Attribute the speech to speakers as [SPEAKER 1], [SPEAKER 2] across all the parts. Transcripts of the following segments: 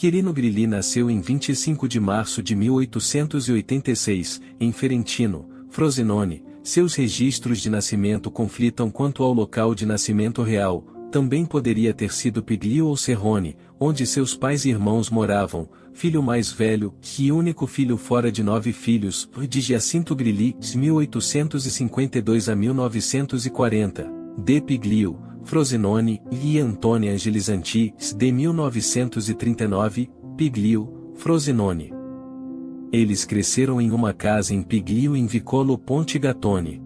[SPEAKER 1] Quirino Grilli nasceu em 25 de março de 1886, em Ferentino, Frosinone. Seus registros de nascimento conflitam quanto ao local de nascimento real. Também poderia ter sido Piglio ou Serrone, onde seus pais e irmãos moravam, filho mais velho, e único filho fora de 9 filhos, de Giacinto Grilli, de 1852 a 1940, de Piglio, Frosinone, e Antônia Angelisanti, de 1939, Piglio, Frosinone. Eles cresceram em uma casa em Piglio in Vicolo Ponte Gattoni.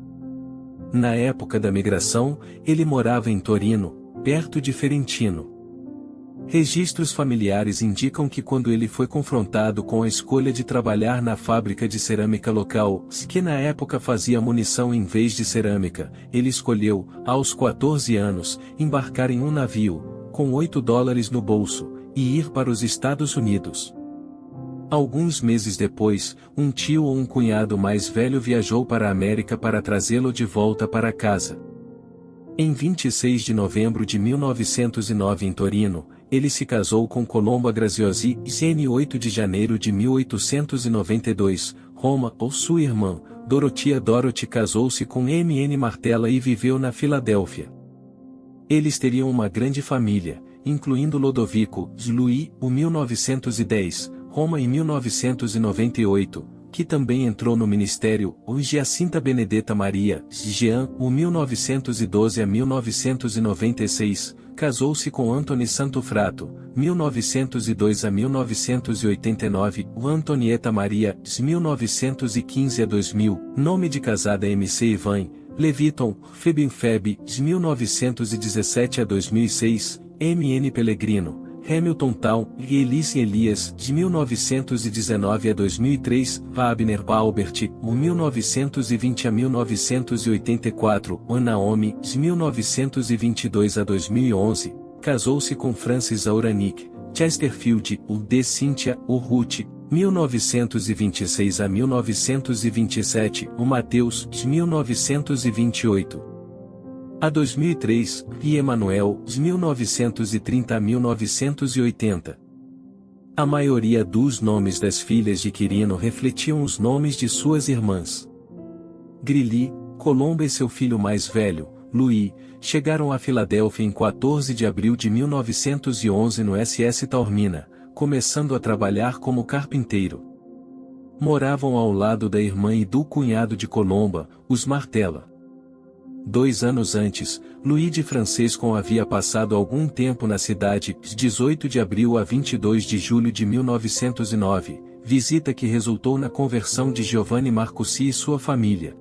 [SPEAKER 1] Na época da migração, ele morava em Torino, perto de Ferentino. Registros familiares indicam que quando ele foi confrontado com a escolha de trabalhar na fábrica de cerâmica local, que na época fazia munição em vez de cerâmica, ele escolheu, aos 14 anos, embarcar em um navio, com $8 no bolso, e ir para os Estados Unidos. Alguns meses depois, um tio ou um cunhado mais velho viajou para a América para trazê-lo de volta para casa. Em 26 de novembro de 1909 em Torino, ele se casou com Colomba Graziosi e em 8 de janeiro de 1892, Roma, ou sua irmã, Dorothea Dorothy casou-se com M.N. Martella e viveu na Filadélfia. Eles teriam uma grande família, incluindo Lodovico, Louis, o 1910, Roma em 1998, que também entrou no ministério, o Giacinta Benedetta Maria, Jean, o 1912 a 1996, casou-se com Antoni Santofrato, 1902 a 1989, o Antonieta Maria, 1915 a 2000, nome de casada MC Ivan, Leviton, Febin Feb, 1917 a 2006, MN Pellegrino, Hamilton Town e Elise Elias, de 1919 a 2003, Wagner Baubert, 1920 a 1984, Naomi, de 1922 a 2011, casou-se com Francis Auranic, Chesterfield, o de Cynthia, o Ruth, 1926 a 1927, o Mateus, de 1928. A 2003, e Emanuel, de 1930 a 1980. A maioria dos nomes das filhas de Quirino refletiam os nomes de suas irmãs. Grilli, Colomba e seu filho mais velho, Louis, chegaram a Filadélfia em 14 de abril de 1911 no SS Taormina, começando a trabalhar como carpinteiro. Moravam ao lado da irmã e do cunhado de Colomba, os Martella. 2 anos antes, Louis de Francescon havia passado algum tempo na cidade, de 18 de abril a 22 de julho de 1909, visita que resultou na conversão de Giovanni Marcucci e sua família.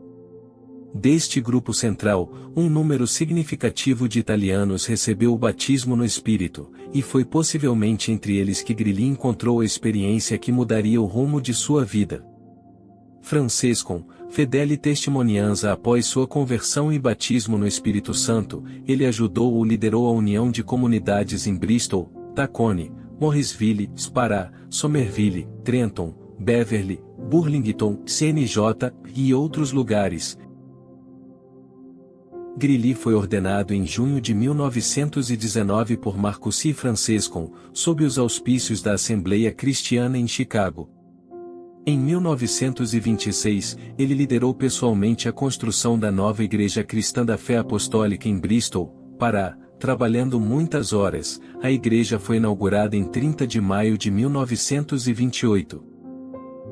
[SPEAKER 1] Deste grupo central, um número significativo de italianos recebeu o batismo no Espírito, e foi possivelmente entre eles que Grilli encontrou a experiência que mudaria o rumo de sua vida. Francescon, fedele testemunhanza após sua conversão e batismo no Espírito Santo, ele ajudou ou liderou a união de comunidades em Bristol, Tacony, Morrisville, Sparta, Somerville, Trenton, Beverly, Burlington, CNJ, e outros lugares. Grilli foi ordenado em junho de 1919 por Marcucci Francescon, sob os auspícios da Assembleia Cristiana em Chicago. Em 1926, ele liderou pessoalmente a construção da nova Igreja Cristã da Fé Apostólica em Bristol, Pará, trabalhando muitas horas. A igreja foi inaugurada em 30 de maio de 1928.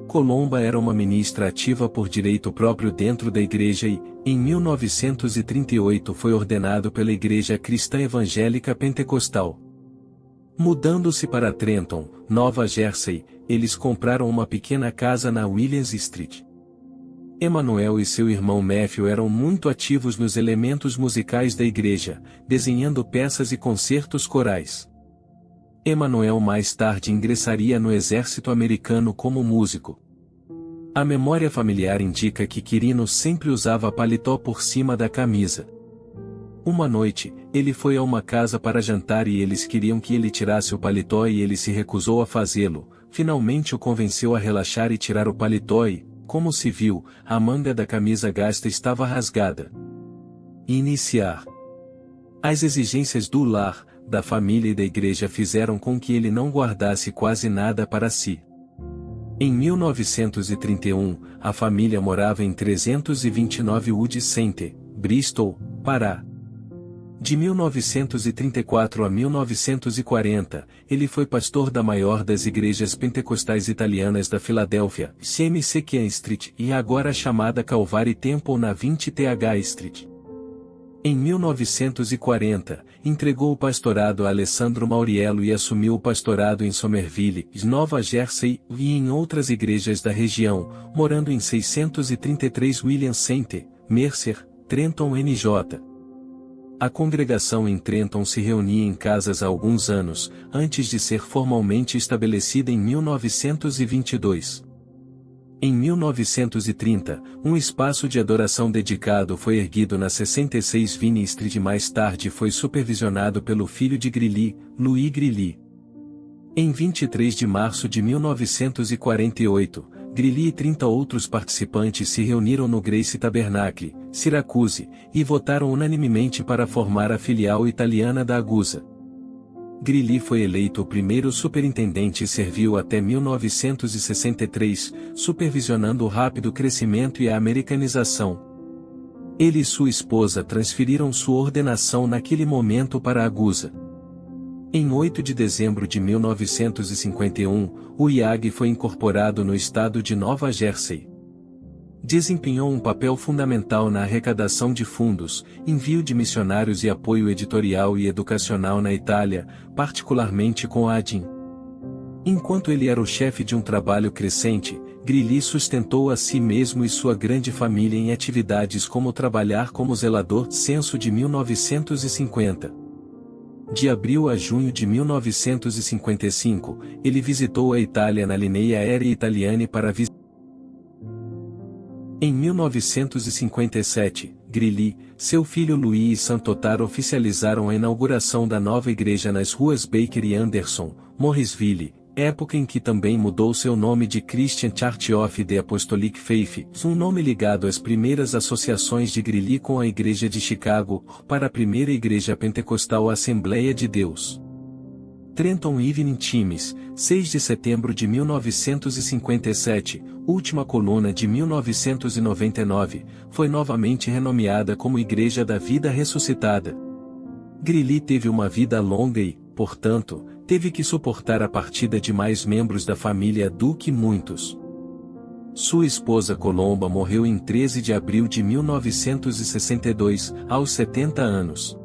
[SPEAKER 1] Colomba era uma ministra ativa por direito próprio dentro da igreja e, em 1938 foi ordenado pela Igreja Cristã Evangélica Pentecostal. Mudando-se para Trenton, Nova Jersey, eles compraram uma pequena casa na Williams Street. Emanuel e seu irmão Matthew eram muito ativos nos elementos musicais da igreja, desenhando peças e concertos corais. Emanuel mais tarde ingressaria no exército americano como músico. A memória familiar indica que Quirino sempre usava paletó por cima da camisa. Uma noite, ele foi a uma casa para jantar e eles queriam que ele tirasse o paletó e ele se recusou a fazê-lo. Finalmente o convenceu a relaxar e tirar o paletó e, como se viu, a manga da camisa gasta estava rasgada. Iniciar. As exigências do lar, da família e da igreja fizeram com que ele não guardasse quase nada para si. Em 1931, a família morava em 329 Wood Center, Bristol, Pará. De 1934 a 1940, ele foi pastor da maior das igrejas pentecostais italianas da Filadélfia, CMC Kean Street, e agora chamada Calvary Temple na 20th Street. Em 1940, entregou o pastorado a Alessandro Mauriello e assumiu o pastorado em Somerville, Nova Jersey, e em outras igrejas da região, morando em 633 William Center, Mercer, Trenton NJ. A congregação em Trenton se reunia em casas há alguns anos, antes de ser formalmente estabelecida em 1922. Em 1930, um espaço de adoração dedicado foi erguido na 66 Vine Street e mais tarde foi supervisionado pelo filho de Greeley, Louis Greeley. Em 23 de março de 1948, Greeley e 30 outros participantes se reuniram no Grace Tabernacle, Syracuse, e votaram unanimemente para formar a filial italiana da Agusa. Greeley foi eleito o primeiro superintendente e serviu até 1963, supervisionando o rápido crescimento e a americanização. Ele e sua esposa transferiram sua ordenação naquele momento para a Agusa. Em 8 de dezembro de 1951, o IAG foi incorporado no estado de Nova Jersey. Desempenhou um papel fundamental na arrecadação de fundos, envio de missionários e apoio editorial e educacional na Itália, particularmente com a ADIM. Enquanto ele era o chefe de um trabalho crescente, Greeley sustentou a si mesmo e sua grande família em atividades como trabalhar como zelador censo de 1950. De abril a junho de 1955, ele visitou a Itália na linha aérea Italiane para visitar. Em 1957, Greeley, seu filho Louis e Santotar oficializaram a inauguração da nova igreja nas ruas Baker e Anderson, Morrisville, época em que também mudou seu nome de Christian Church of the Apostolic Faith, um nome ligado às primeiras associações de Greeley com a Igreja de Chicago, para a primeira Igreja Pentecostal Assembleia de Deus. Trenton Evening Times, 6 de setembro de 1957, última coluna de 1999, foi novamente renomeada como Igreja da Vida Ressuscitada. Greeley teve uma vida longa e, portanto, teve que suportar a partida de mais membros da família do que muitos. Sua esposa Colomba morreu em 13 de abril de 1962, aos 70 anos.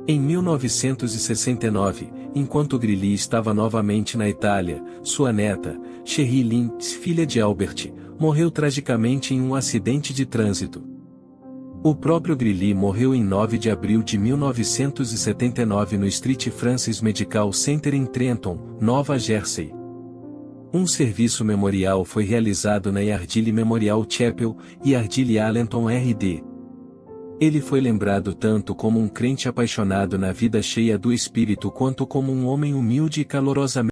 [SPEAKER 1] Em 1969, enquanto Greeley estava novamente na Itália, sua neta, Cheryl Lynn, filha de Albert, morreu tragicamente em um acidente de trânsito. O próprio Greeley morreu em 9 de abril de 1979 no Street Francis Medical Center em Trenton, Nova Jersey. Um serviço memorial foi realizado na Yardley Memorial Chapel, Yardley Allenton RD. Ele foi lembrado tanto como um crente apaixonado na vida cheia do Espírito quanto como um homem humilde e calorosamente